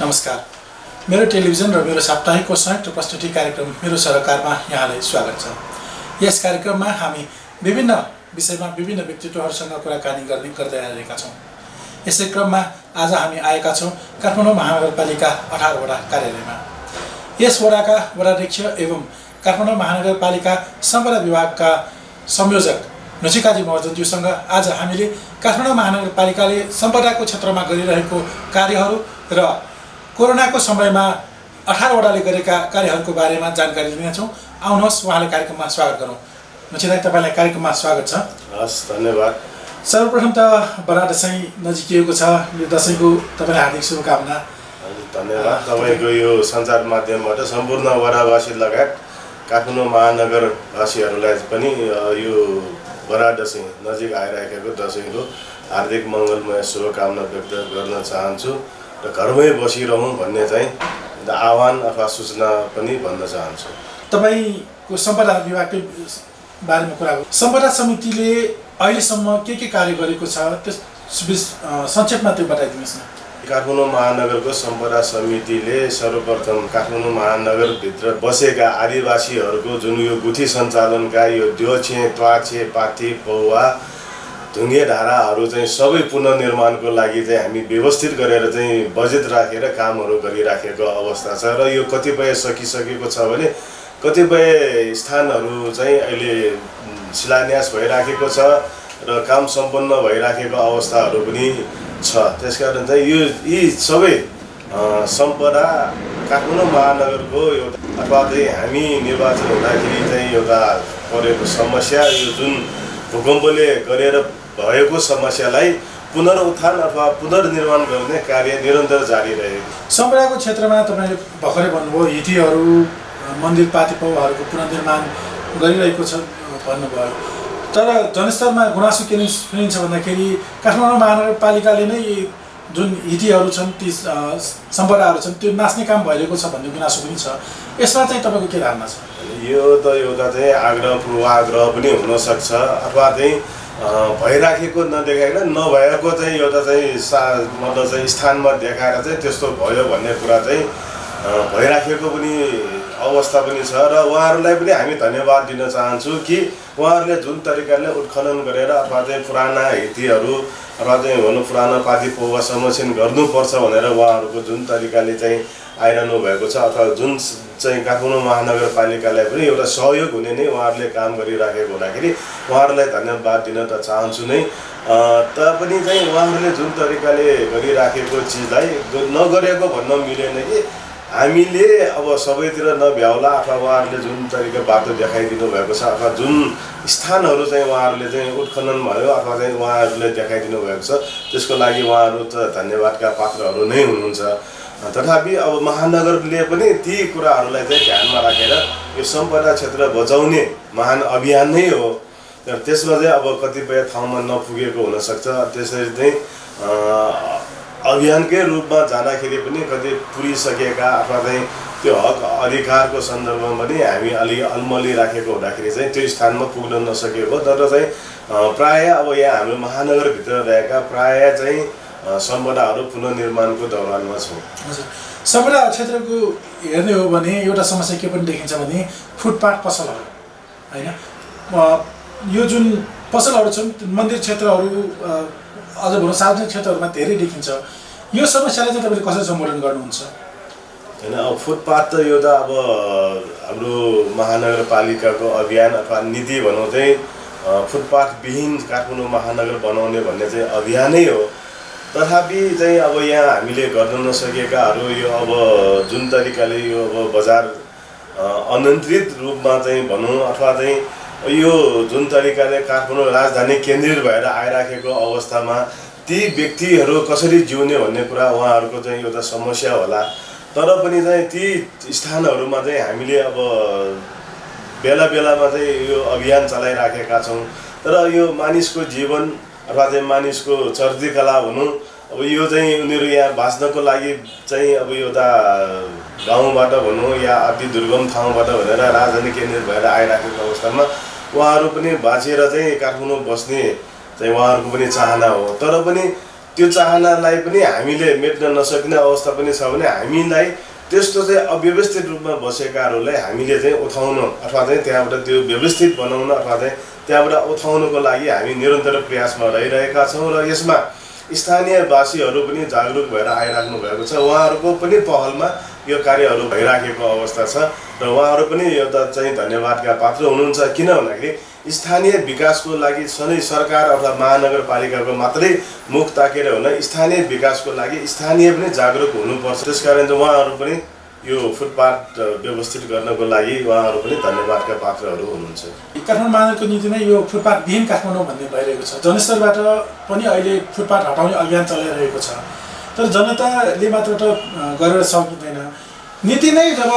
नमस्कार। मेरो टेलिभिजन र मेरो साप्ताहिकको संयुक्त प्रस्तुति कार्यक्रम मेरो सरकारमा यहाँलाई स्वागत छ। यस कार्यक्रममा हामी विभिन्न विषयमा विभिन्न व्यक्तित्वहरूसँग कुराकानी गर्दै आएका छौँ। यसै क्रममा आज हामी आएका छौँ काठमाडौँ महानगरपालिका 18 वडा कार्यालयमा। यस वडाका वडाध्यक्ष एवं काठमाडौँ महानगरपालिका सम्पदा विभागका संयोजक नचिकाजी महर्जनज्यूसँग आज हामीले काठमाडौँ महानगरपालिकाले सम्पदाको क्षेत्रमा गरिरहेको कार्यहरू र कोरोनाको समयमा 18 वडाले गरेका कार्यहरूको बारेमा जानकारी लिनेछौँ। आउनुहोस् उहाँले कार्यक्रममा स्वागत गरौँ। नचिकाजी, तपाईँलाई कार्यक्रममा स्वागत छ। हस्, धन्यवाद। सर्वप्रथम त बडा दसैँ नजिकिएको छ, यो दसैँको तपाईँलाई हार्दिक शुभकामना। धन्यवाद। तपाईँको यो सञ्चार माध्यमबाट सम्पूर्ण वडावासी लगायत काठमाडौँ महानगरवासीहरूलाई पनि यो बडा दसैँ नजिक आइरहेको दसैँको हार्दिक मङ्गलमय शुभकामना व्यक्त गर्न चाहन्छु र घरमै बसिरहँ भन्ने चाहिँ आह्वान अथवा सूचना पनि भन्न चाहन्छु। तपाईँको सम्पदा विभागकै बारेमा कुरा गरौँ। सम्पदा समितिले अहिलेसम्म के कार्य गरेको छ त्यस संक्षेपमा त्यो बताइदिनुहोस् न। काठमाडौँ महानगरको सम्पदा समितिले सर्वप्रथम काठमाडौँ महानगरभित्र बसेका आदिवासीहरूको जुन यो गुठी सञ्चालनका यो द्योछे, त्वाछे, पाथी, पौवा, ढुङ्गे धाराहरू चाहिँ सबै पुनर्निर्माणको लागि चाहिँ हामी व्यवस्थित गरेर चाहिँ बजेट राखेर कामहरू गरिराखेको अवस्था छ र यो कतिपय सकिसकेको छ भने कतिपय स्थानहरू चाहिँ अहिले शिलान्यास भइराखेको छ र काम सम्पन्न भइराखेको अवस्थाहरू पनि छ। त्यसकारण चाहिँ यी सबै सम्पदा काठमाडौँ महानगरको एउटा अथवा चाहिँ हामी निर्वाचन हुँदाखेरि चाहिँ एउटा परेको समस्या, यो जुन भूकम्पले गरेर भएको समस्यालाई पुनरुत्थान अथवा पुनर्निर्माण गर्ने कार्य निरन्तर जारी रहेको। सम्पदाको क्षेत्रमा तपाईँले भर्खरै भन्नुभयो हिटीहरू, मन्दिर पातिपौवाहरूको पुनर्निर्माण गरिरहेको छ भन्नुभयो, तर जनस्तरमा गुनासो के सुनिन्छ भन्दाखेरि काठमाडौँ महानगरपालिकाले नै जुन हिटीहरू छन्, ती सम्पदाहरू छन्, त्यो नाच्ने काम भइरहेको छ भन्ने गुनासो पनि छ। यसमा चाहिँ तपाईँको के धारणा छ? यो त एउटा चाहिँ आग्रह पूर्वाग्रह पनि हुनसक्छ अथवा चाहिँ भइराखेको नदेखाएर नभएको चाहिँ एउटा चाहिँ मतलब चाहिँ स्थानमा देखाएर चाहिँ त्यस्तो भयो भन्ने कुरा चाहिँ भइराखेको पनि अवस्था पनि छ र उहाँहरूलाई पनि हामी धन्यवाद दिन चाहन्छौँ कि उहाँहरूले जुन तरिकाले उत्खनन गरेर अथवा चाहिँ पुराना हितीहरू अथवा चाहिँ भनौँ पुरानो पाथी पौवा संरक्षण गर्नुपर्छ भनेर उहाँहरूको जुन तरिकाले चाहिँ आइरहनु भएको छ अथवा जुन चाहिँ काठमाडौँ महानगरपालिकालाई पनि एउटा सहयोग हुने नै उहाँहरूले काम गरिराखेको हुँदाखेरि उहाँहरूलाई धन्यवाद दिन त चाहन्छु नै। तापनि चाहिँ उहाँहरूले जुन तरिकाले गरिराखेको चिजलाई नगरेको भन्न मिलेन कि हामीले अब सबैतिर नभ्याउला अथवा उहाँहरूले जुन तरिका बाटो देखाइदिनु भएको छ अथवा जुन स्थानहरू चाहिँ उहाँहरूले चाहिँ उत्खनन भयो अथवा चाहिँ उहाँहरूले देखाइदिनु भएको छ त्यसको लागि उहाँहरू त धन्यवादका पात्रहरू नै हुनुहुन्छ। तथापि अब महानगरले पनि ती कुराहरूलाई चाहिँ ध्यानमा राखेर यो सम्पदा क्षेत्र बचाउने महान अभियान नै हो। तर त्यसमा चाहिँ अब कतिपय ठाउँमा नपुगेको हुनसक्छ, त्यसरी चाहिँ अभियानकै रूपमा जाँदाखेरि पनि कति पुगिसकेका अथवा चाहिँ त्यो हक अधिकारको सन्दर्भमा पनि हामी अलि अलमली राखेको हुँदाखेरि चाहिँ त्यो स्थानमा पुग्न नसकेको। तर चाहिँ प्रायः अब यहाँ हाम्रो महानगरभित्र रहेका प्रायः चाहिँ सम्पदाहरू पुनर्निर्माणको दौरानमा छौँ। हजुर, सम्पदा क्षेत्रको हेर्ने हो भने एउटा समस्या के पनि देखिन्छ भने फुटपाथ पसलहरू होइन, यो जुन पसलहरू छन् मन्दिर क्षेत्रहरू अझ भनौँ सार्वजनिक क्षेत्रहरूमा धेरै देखिन्छ। यो समस्यालाई चाहिँ तपाईँले कसरी सम्बोधन गर्नुहुन्छ? होइन, अब फुटपाथ त यो त अब हाम्रो महानगरपालिकाको अभियान अथवा नीति भनौँ चाहिँ फुटपाथविहीन काठमाडौँ महानगर बनाउने भन्ने चाहिँ अभियानै हो। तथापि चाहिँ अब यहाँ हामीले गर्न नसकेकाहरू यो अब जुन तरिकाले यो अब बजार अनियन्त्रित रूपमा चाहिँ भनौँ अथवा चाहिँ यो जुन तरिकाले काठमाडौँ राजधानी केन्द्रित भएर आइराखेको अवस्थामा ती व्यक्तिहरू कसरी जिउने भन्ने कुरा उहाँहरूको चाहिँ एउटा समस्या होला। तर पनि चाहिँ ती स्थानहरूमा चाहिँ हामीले अब बेला बेलामा चाहिँ यो अभियान चलाइराखेका छौँ। तर यो मानिसको जीवन अथवा चाहिँ मानिसको चर्तीकला भनौँ, अब यो चाहिँ उनीहरू यहाँ बाँच्नको लागि चाहिँ अब एउटा गाउँबाट भनौँ या अति दुर्गम ठाउँबाट भनेर राजधानी केन्द्रित भएर आइराखेको अवस्थामा उहाँहरू पनि बाँचेर चाहिँ काठमाडौँ बस्ने चाहिँ उहाँहरूको पनि चाहना हो। तर पनि त्यो चाहनालाई पनि हामीले मेट्न नसक्ने अवस्था पनि छ भने हामीलाई त्यस्तो चाहिँ अव्यवस्थित रूपमा बसेकाहरूलाई हामीले चाहिँ उठाउन अथवा चाहिँ त्यहाँबाट त्यो व्यवस्थित बनाउन अथवा चाहिँ त्यहाँबाट उठाउनको लागि हामी निरन्तर प्रयासमा रहिरहेका छौँ र यसमा स्थानीयवासीहरू पनि जागरुक भएर आइराख्नु भएको छ। उहाँहरूको पनि पहलमा यो कार्यहरू भइराखेको अवस्था छ र उहाँहरू पनि एउटा चाहिँ धन्यवादका पात्र हुनुहुन्छ। किन भन्दाखेरि स्थानीय विकासको लागि सधैँ सरकार अथवा महानगरपालिकाको मात्रै मुख ताकेर हुन स्थानीय विकासको लागि स्थानीय पनि जागरुक हुनुपर्छ। त्यसकारण चाहिँ उहाँहरू पनि यो फुटपाथ व्यवस्थित गर्नको लागि उहाँहरू पनि धन्यवादका पात्रहरू हुनुहुन्छ। काठमाडौँ महानगरको नीतिमै यो फुटपाथ विहीन काठमाडौँ भन्ने भइरहेको छ। जनस्तरबाट पनि अहिले फुटपाथ हटाउने अभियान चलाइरहेको छ, तर जनताले मात्र त गरेर सकिँदैन। नीति नै जब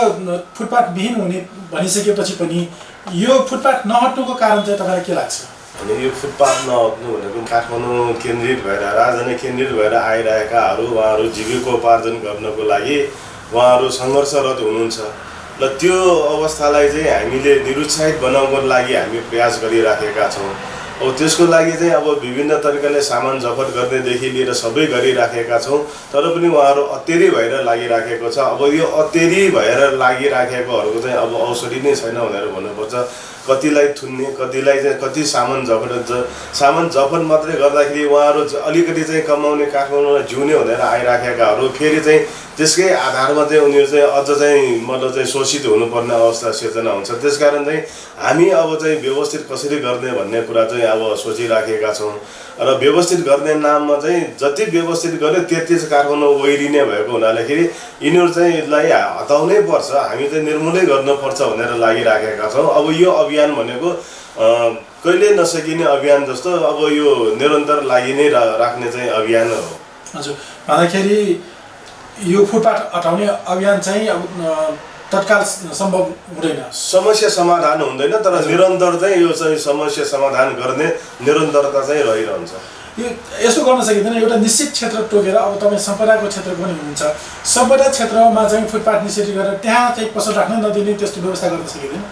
फुटपाथ विहीन हुने भनिसकेपछि पनि यो फुटपाथ नहट्नुको कारण चाहिँ तपाईँलाई के लाग्छ? अनि यो फुटपाथ नहट्नु भनेको काठमाडौँ केन्द्रित भएर राजधानी केन्द्रित भएर आइरहेकाहरू उहाँहरू जीविकोपार्जन गर्नको लागि उहाँहरू सङ्घर्षरत हुनुहुन्छ र त्यो अवस्थालाई चाहिँ हामीले निरुत्साहित बनाउनको लागि हामी प्रयास गरिराखेका छौँ। अब त्यसको लागि चाहिँ अब विभिन्न तरिकाले सामान जफत गर्नेदेखि लिएर सबै गरिराखेका छौँ, तर पनि उहाँहरू अत्तेरी भएर लागिराखेको छ। अब यो अत्तेरी भएर लागिराखेकोहरूको चाहिँ अब औषधि नै छैन भनेर भन्नुपर्छ। कतिलाई थुन्ने, कतिलाई चाहिँ कति सामान जफत मात्रै गर्दाखेरि उहाँहरू अलिकति चाहिँ कमाउने काठमाडौँमा जिउने भनेर आइराखेकाहरू फेरि चाहिँ त्यसकै आधारमा चाहिँ उनीहरू चाहिँ अझ चाहिँ मतलब चाहिँ शोषित हुनुपर्ने अवस्था सिर्जना हुन्छ। त्यसकारण चाहिँ हामी अब चाहिँ व्यवस्थित कसरी गर्ने भन्ने कुरा चाहिँ अब सोचिराखेका छौँ र व्यवस्थित गर्ने नाममा चाहिँ जति व्यवस्थित गर्यो त्यति काठमाडौँ ओइरिने भएको हुनाले यिनीहरू चाहिँ यसलाई हटाउनै पर्छ, हामी चाहिँ निर्मूलै गर्नुपर्छ भनेर लागिराखेका छौँ। अब यो अभियान भनेको कहिले नसकिने अभियान जस्तो अब यो निरन्तर लागि नै राख्ने चाहिँ अभियान हो। हजुर, भन्दाखेरि यो फुटपाथ हटाउने अभियान चाहिँ अब तत्काल सम्भव हुँदैन, समस्या समाधान हुँदैन, तर निरन्तर चाहिँ यो चाहिँ समस्या समाधान गर्ने निरन्तरता चाहिँ रहिरहन्छ। यो यस्तो गर्न सकिँदैन एउटा निश्चित क्षेत्र टोकेर। अब तपाईँ सम्पदाको क्षेत्र पनि हुनुहुन्छ, सम्पदा क्षेत्रमा चाहिँ फुटपाथ निषेध गरेर त्यहाँ चाहिँ पसल राख्न नदिने त्यस्तो व्यवस्था गर्न सकिँदैन?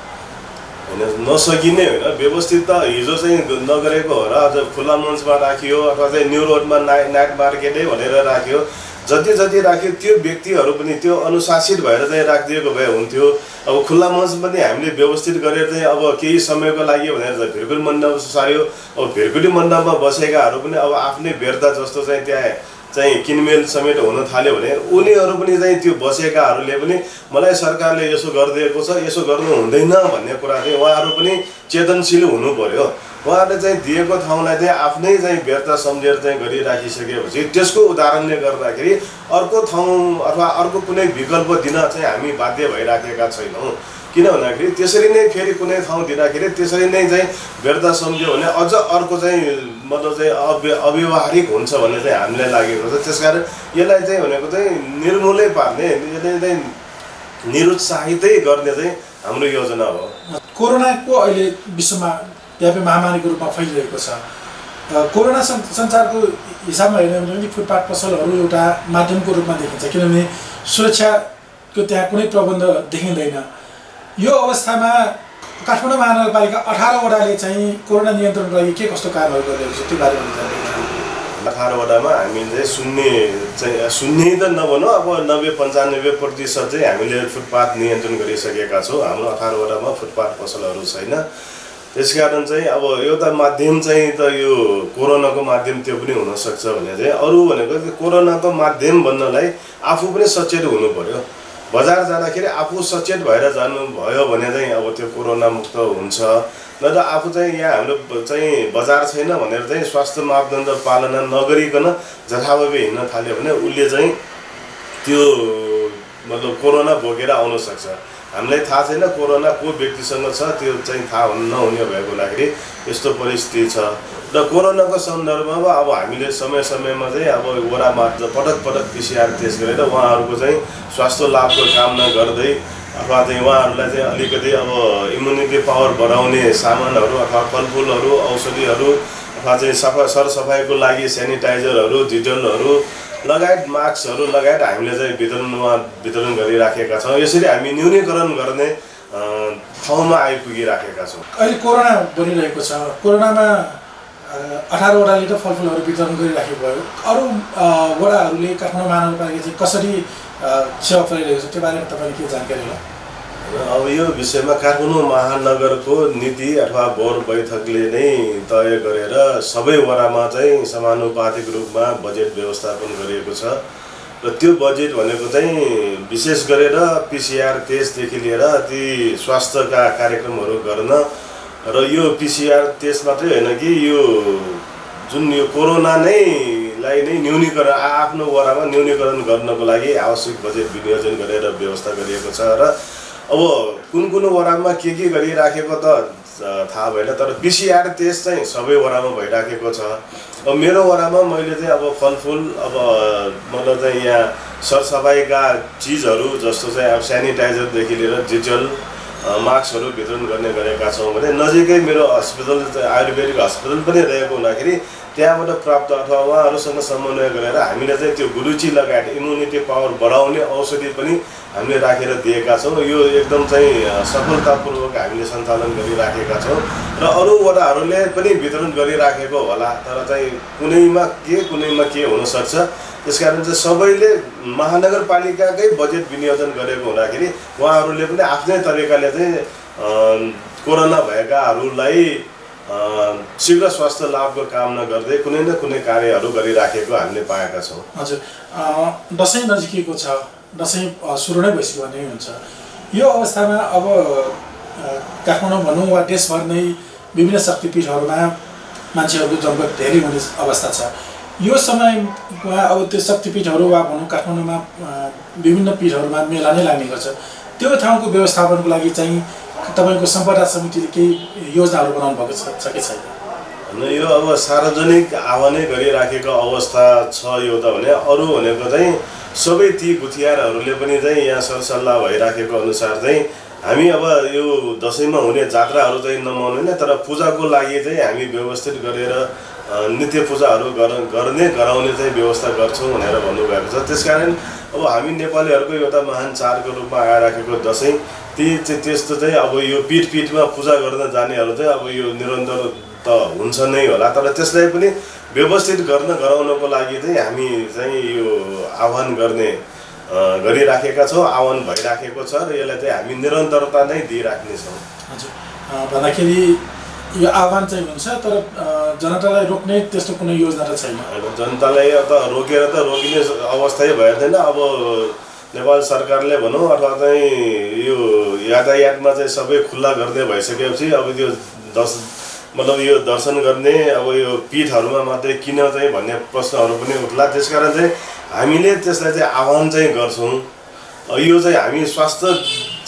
होइन, नसकिने होइन, व्यवस्थित त हिजो चाहिँ नगरेको हो र अझ खुल्ला मञ्चमा राखियो अथवा चाहिँ न्यु रोडमा नाइट मार्केटै भनेर राख्यो। जति जति राख्यो त्यो व्यक्तिहरू पनि त्यो अनुशासित भएर चाहिँ राखिदिएको भए हुन्थ्यो। अब खुल्ला मञ्च पनि हामीले व्यवस्थित गरेर चाहिँ अब केही समयको लागि भनेर चाहिँ भिरकुटी मण्डप सार्यो। अब भिरकुटी मण्डपमा बसेकाहरू पनि अब आफ्नै व्यर्थ जस्तो चाहिँ त्यहाँ चाहिँ किनमेल समेत हुन थाल्यो भने उनीहरू पनि चाहिँ त्यो बसेकाहरूले पनि मलाई सरकारले यसो गरिदिएको छ, यसो गर्नु हुँदैन भन्ने कुरा चाहिँ उहाँहरू पनि चेतनशील हुनु पर्यो। उहाँहरूले चाहिँ दिएको ठाउँलाई चाहिँ आफ्नै चाहिँ व्यर्थ सम्झेर चाहिँ गरिराखिसकेपछि त्यसको उदाहरणले गर्दाखेरि अर्को ठाउँ अथवा अर्को कुनै विकल्प दिन चाहिँ हामी बाध्य भइराखेका छैनौँ। किन भन्दाखेरि त्यसरी नै फेरि कुनै ठाउँ दिँदाखेरि त्यसरी नै चाहिँ व्यर्थ सम्झ्यो भने अझ अर्को चाहिँ मतलब चाहिँ अव्यवहारिक हुन्छ भन्ने चाहिँ हामीलाई लागेको छ। त्यसकारण यसलाई चाहिँ भनेको चाहिँ निर्मूलै पार्ने, यसलाई चाहिँ निरुत्साहितै गर्ने चाहिँ हाम्रो योजना हो। कोरोनाको अहिले विश्वमा व्यापी महामारीको रूपमा फैलिरहेको छ। कोरोना सञ्चारको हिसाबमा हेर्ने हो भने फुटपाथ पसलहरू एउटा माध्यमको रूपमा देखिन्छ, किनभने सुरक्षाको त्यहाँ कुनै प्रबन्ध देखिँदैन। यो अवस्थामा काठमाडौँ महानगरपालिका 18 वडाले चाहिँ कोरोना नियन्त्रणको लागि के कस्तो कार्यहरू गरिरहेको छ त्यो बारेमा जानकारी? 18 वडामा हामीले शून्य त नभनौँ, अब 90-95% चाहिँ हामीले फुटपाथ नियन्त्रण गरिसकेका छौँ। हाम्रो 18 वडामा फुटपाथ पसलहरू छैन। त्यसकारण चाहिँ अब एउटा माध्यम चाहिँ त यो कोरोनाको माध्यम त्यो पनि हुनसक्छ भने चाहिँ अरू भनेको कोरोनाको माध्यम बन्नलाई आफू पनि सचेत हुनु पर्यो। बजार जाँदाखेरि आफू सचेत भएर जानुभयो भने चाहिँ अब त्यो कोरोना मुक्त हुन्छ। न त आफू चाहिँ यहाँ हाम्रो चाहिँ बजार छैन भनेर चाहिँ स्वास्थ्य मापदण्ड पालना नगरिकन जथाभावी हिँड्न थाल्यो भने उसले चाहिँ त्यो मतलब कोरोना बोकेर आउन सक्छ। हामीलाई थाहा छैन कोरोना को व्यक्तिसँग छ, त्यो चाहिँ थाहा नहुने भएको हुँदाखेरि यस्तो परिस्थिति छ। र कोरोनाको सन्दर्भमा अब हामीले समय समयमा चाहिँ अब वडामा पटक पटक PCR टेस्ट गरेर उहाँहरूको चाहिँ स्वास्थ्य लाभको कामना गर्दै अथवा चाहिँ उहाँहरूलाई चाहिँ अलिकति अब इम्युनिटी पावर बढाउने सामानहरू अथवा फलफुलहरू, औषधिहरू अथवा चाहिँ सरसफाइको लागि सेनिटाइजरहरू, डिटलहरू लगायत मास्कहरू लगायत हामीले चाहिँ वितरण गरिराखेका छौँ। यसरी हामी न्यूनीकरण गर्ने ठाउँमा आइपुगिराखेका छौँ। अहिले कोरोना बनिरहेको छ, कोरोनामा 18वटा लिटर फलफुलहरू वितरण गरिराखेको भयो। अरू वडाहरूले काठमाडौँ महानगरपालिका चाहिँ कसरी सेवा पुर्याइरहेको छ त्यो बारेमा तपाईँले के जानकारी होला? अब यो विषयमा काठमाडौँ महानगरको नीति अथवा बोर्ड बैठकले नै तय गरेर सबै वडामा चाहिँ समानुपातिक रूपमा बजेट व्यवस्थापन गरिएको छ र त्यो बजेट भनेको चाहिँ विशेष गरेर पिसिआर टेस्टदेखि लिएर ती स्वास्थ्यका कार्यक्रमहरू गर्न र यो पिसिआर टेस्ट मात्रै होइन कि यो जुन यो कोरोना लाई नै न्यूनीकरण आफ्नो वडामा न्यूनीकरण गर्नको लागि आवश्यक बजेट विनियोजन गरेर व्यवस्था गरिएको छ र अब कुन वडामा के गरिराखेको त थाहा भएन, तर पिसिआर टेस्ट चाहिँ सबै वडामा भइराखेको छ। अब मेरो वडामा मैले चाहिँ अब फलफुल अब मतलब चाहिँ यहाँ सरसफाइका चिजहरू जस्तो चाहिँ अब सेनिटाइजरदेखि लिएर डिटेल मास्कहरू वितरण गर्ने गरेका छौँ भने नजिकै मेरो हस्पिटल आयुर्वेदिक हस्पिटल पनि रहेको हुँदाखेरि त्यहाँबाट प्राप्त अथवा उहाँहरूसँग समन्वय गरेर हामीले चाहिँ त्यो गुरुची लगायत इम्युनिटी पावर बढाउने औषधि पनि हामीले राखेर दिएका छौँ। यो एकदम चाहिँ सफलतापूर्वक हामीले सञ्चालन गरिराखेका छौँ र अरू वडाहरूले पनि वितरण गरिराखेको होला, तर चाहिँ कुनैमा के हुनसक्छ। त्यसकारण चाहिँ सबैले महानगरपालिकाकै बजेट विनियोजन गरेको हुँदाखेरि उहाँहरूले पनि आफ्नै तरिकाले चाहिँ कोरोना भएकाहरूलाई शीघ्र स्वास्थ्य लाभको कामना गर्दै कुनै न कुनै कार्यहरू गरिराखेको हामीले पाएका छौँ। हजुर, दसैँ नजिकेको छ, दसैँ सुरु नै भइसक्यो भने हुन्छ। यो अवस्थामा अब काठमाडौँ भनौँ वा देशभर नै विभिन्न शक्तिपीठहरूमा मान्छेहरूको जमघट धेरै हुने अवस्था छ। यो समयमा अब त्यो शक्तिपीठहरू वा भनौँ काठमाडौँमा विभिन्न पीठहरूमा मेला नै लाग्ने गर्छ। त्यो ठाउँको व्यवस्थापनको लागि चाहिँ तपाईँको सम्पदा समितिले केही योजनाहरू बनाउनु भएको छ कि छैन? यो अब सार्वजनिक आह्वानै गरिराखेको अवस्था छ। यो त भने अरू भनेको चाहिँ सबै ती गुठियारहरूले पनि चाहिँ यहाँ सरसल्लाह भइराखेको अनुसार चाहिँ हामी अब यो दसैँमा हुने जात्राहरू चाहिँ नमाउने, तर पूजाको लागि चाहिँ हामी व्यवस्थित गरेर नित्य पूजाहरू गराउने चाहिँ व्यवस्था गर्छौँ भनेर भन्नुभएको छ। त्यसकारण अब हामी नेपालीहरूको एउटा महान चाडको रूपमा आइराखेको दसैँ त्यस्तो चाहिँ अब यो पीठमा पूजा गर्न जानेहरू चाहिँ अब यो निरन्तर त हुन्छ नै होला, तर त्यसलाई पनि व्यवस्थित गराउनको लागि चाहिँ हामी चाहिँ यो आह्वान गरिराखेका छौँ, आह्वान भइराखेको छ र यसलाई चाहिँ हामी निरन्तरता नै दिइराख्नेछौँ। हजुर, भन्दाखेरि यो आह्वान चाहिँ हुन्छ, तर जनतालाई रोक्ने त्यस्तो कुनै योजना त छैन? जनतालाई त रोकेर त रोकिने अवस्थै भएदैन। अब नेपाल सरकारले भनौँ अथवा चाहिँ यो यातायातमा चाहिँ सबै खुल्ला गर्ने भइसकेपछि अब त्यो मतलब यो दर्शन गर्ने अब यो पीठहरूमा मात्रै किन चाहिँ भन्ने प्रश्नहरू पनि उठ्ला। त्यसकारण चाहिँ हामीले त्यसलाई चाहिँ आह्वान चाहिँ गर्छौँ। यो चाहिँ हामी स्वास्थ्य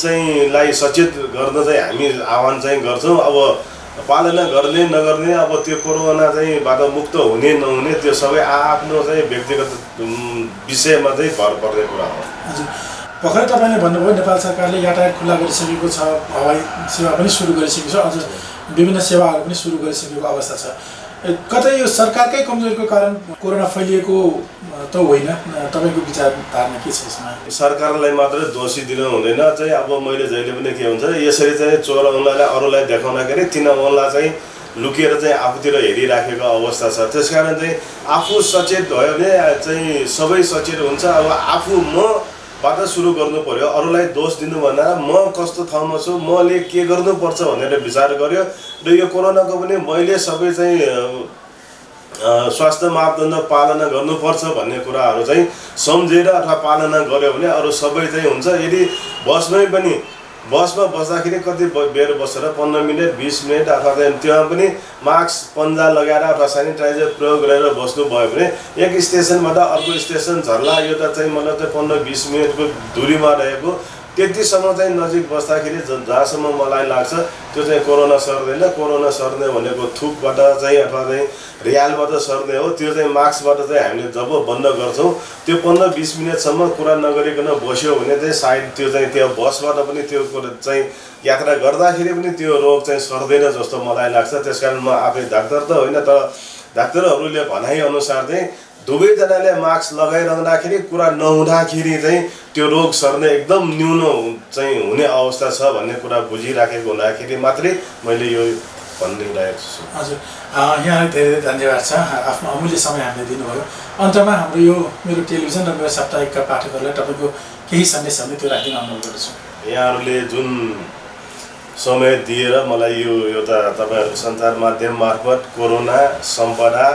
चाहिँ लाई सचेत गर्न चाहिँ हामी आह्वान चाहिँ गर्छौँ। अब पालना गर्ने नगर्ने अब त्यो कोरोना चाहिँ बाट मुक्त हुने नहुने त्यो सबै आफ्नो चाहिँ व्यक्तिगत विषयमा चाहिँ भर पर्ने कुरा हो। हजुर, भर्खरै तपाईँले भन्नुभयो नेपाल सरकारले यातायात खुल्ला गरिसकेको छ, हवाई सेवा पनि सुरु गरिसकेको छ, अझ विभिन्न सेवाहरू पनि सुरु गरिसकेको अवस्था छ। कतै यो सरकारकै कमजोरीको कारण कोरोना फैलिएको त होइन? तपाईँको विचारधारणा के छ यसमा? सरकारलाई मात्रै दोषी दिनु हुँदैन। चाहिँ अब मैले जहिले पनि के हुन्छ यसरी चाहिँ चोर औँलालाई अरूलाई देखाउँदाखेरि तिन औँला चाहिँ लुकेर चाहिँ आफूतिर हेरिराखेको अवस्था छ। त्यसकारण चाहिँ आफू सचेत भयो भने चाहिँ सबै सचेत हुन्छ। अब आफू मबाट सुरु गर्नु पर्यो, अरूलाई दोष दिनुभन्दा म कस्तो ठाउँमा छु, मैले के गर्नुपर्छ भनेर विचार गर्यो र यो कोरोनाको पनि मैले सबै चाहिँ स्वास्थ्य मापदण्ड पालना गर्नुपर्छ भन्ने कुराहरू चाहिँ सम्झेर अथवा पालना गर्यो भने अरू सबै चाहिँ हुन्छ। यदि बसमा बस्दाखेरि कति बेर बसेर 15 मिनट 20 मिनट अथवा त्यहाँ पनि मास्क पन्जा लगाएर अथवा सेनिटाइजर प्रयोग गरेर बस्नुभयो भने एक स्टेसनबाट अर्को स्टेसन झर्ला यो त चाहिँ मतलब चाहिँ 15-20 मिनटको दूरीमा रहेको त्यतिसम्म चाहिँ नजिक बस्दाखेरि जहाँसम्म मलाई लाग्छ त्यो चाहिँ कोरोना सर्दैन। कोरोना सर्ने भनेको थुकबाट चाहिँ अथवा चाहिँ रियालबाट सर्ने हो। त्यो चाहिँ मास्कबाट चाहिँ हामीले जब बन्द गर्छौँ त्यो 15-20 मिनटसम्म कुरा नगरिकन बस्यो भने चाहिँ सायद त्यो चाहिँ त्यो बसबाट पनि त्यो चाहिँ यात्रा गर्दाखेरि पनि त्यो रोग चाहिँ सर्दैन जस्तो मलाई लाग्छ। त्यसकारण म आफै डाक्टर त होइन, तर डाक्टरहरूले भनाइअनुसार चाहिँ दुवैजनाले मास्क लगाइरहँदाखेरि कुरा नहुँदाखेरि चाहिँ त्यो रोग सर्ने एकदम न्यून चाहिँ हुने अवस्था छ भन्ने कुरा बुझिराखेको हुँदाखेरि मात्रै मैले यो भनिरहेको छु। हजुर, यहाँलाई धेरै धेरै धन्यवाद छ आफ्नो अमूल्य समय हामीले दिनुभयो। अन्तमा हाम्रो यो मेरो टेलिभिजन र मेरो साप्ताहिकका पाठकहरूलाई तपाईँको केही सन्देश हामीले त्यो राखिदिन अनुरोध गर्दछु। यहाँहरूले जुन समय दिएर मलाई यो एउटा तपाईँहरूको सञ्चार माध्यम मार्फत कोरोना सम्पदा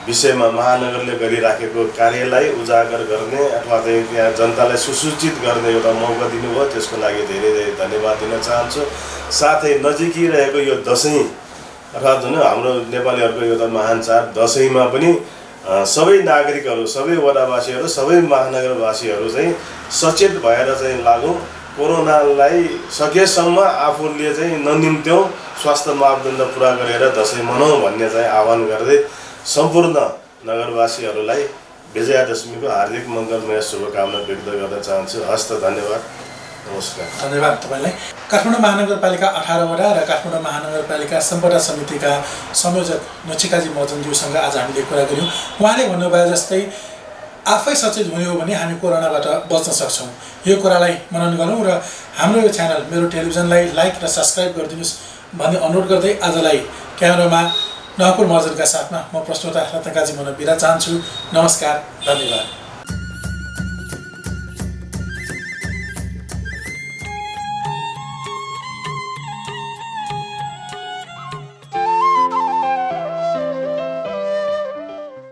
विषयमा महानगरले गरिराखेको कार्यलाई उजागर गर्ने अथवा चाहिँ यहाँ जनतालाई सुसूचित गर्ने एउटा मौका दिनुभयो, त्यसको लागि धेरै धेरै धन्यवाद दिन चाहन्छु। साथै नजिकै रहेको यो दसैँ अर्थात् जुन हाम्रो नेपालीहरूको एउटा महान चाड दसैँमा पनि सबै नागरिकहरू, सबै वडावासीहरू, सबै महानगरवासीहरू चाहिँ सचेत भएर चाहिँ लागौँ। कोरोनालाई सकेसम्म आफूले चाहिँ ननिम्त्यौँ, स्वास्थ्य मापदण्ड पुरा गरेर दसैँ मनाउँ भन्ने चाहिँ आह्वान गर्दै सम्पूर्ण नगरवासीहरूलाई विजयादशमीको हार्दिक मङ्गलमय शुभकामना व्यक्त गर्न चाहन्छु। हस्त, धन्यवाद, नमस्कार। धन्यवाद तपाईँलाई। काठमाडौँ महानगरपालिका 18 वडा र काठमाडौँ महानगरपालिका सम्पदा समितिका संयोजक नचिकाजी महर्जनज्यूसँग आज हामीले कुरा गऱ्यौँ। उहाँले भन्नुभयो जस्तै आफै सचेत हुने हो भने हामी कोरोनाबाट बच्न सक्छौँ। यो कुरालाई मनन गरौँ र हाम्रो यो च्यानल मेरो टेलिभिजनलाई लाइक र सब्सक्राइब गरिदिनुहोस् भन्ने अनुरोध गर्दै आजलाई क्यामेरामा नकुल महर्जनका साथमा म प्रस्तोता रत्नकाजी मन बिदा चाहन्छु। नमस्कार, धन्यवाद।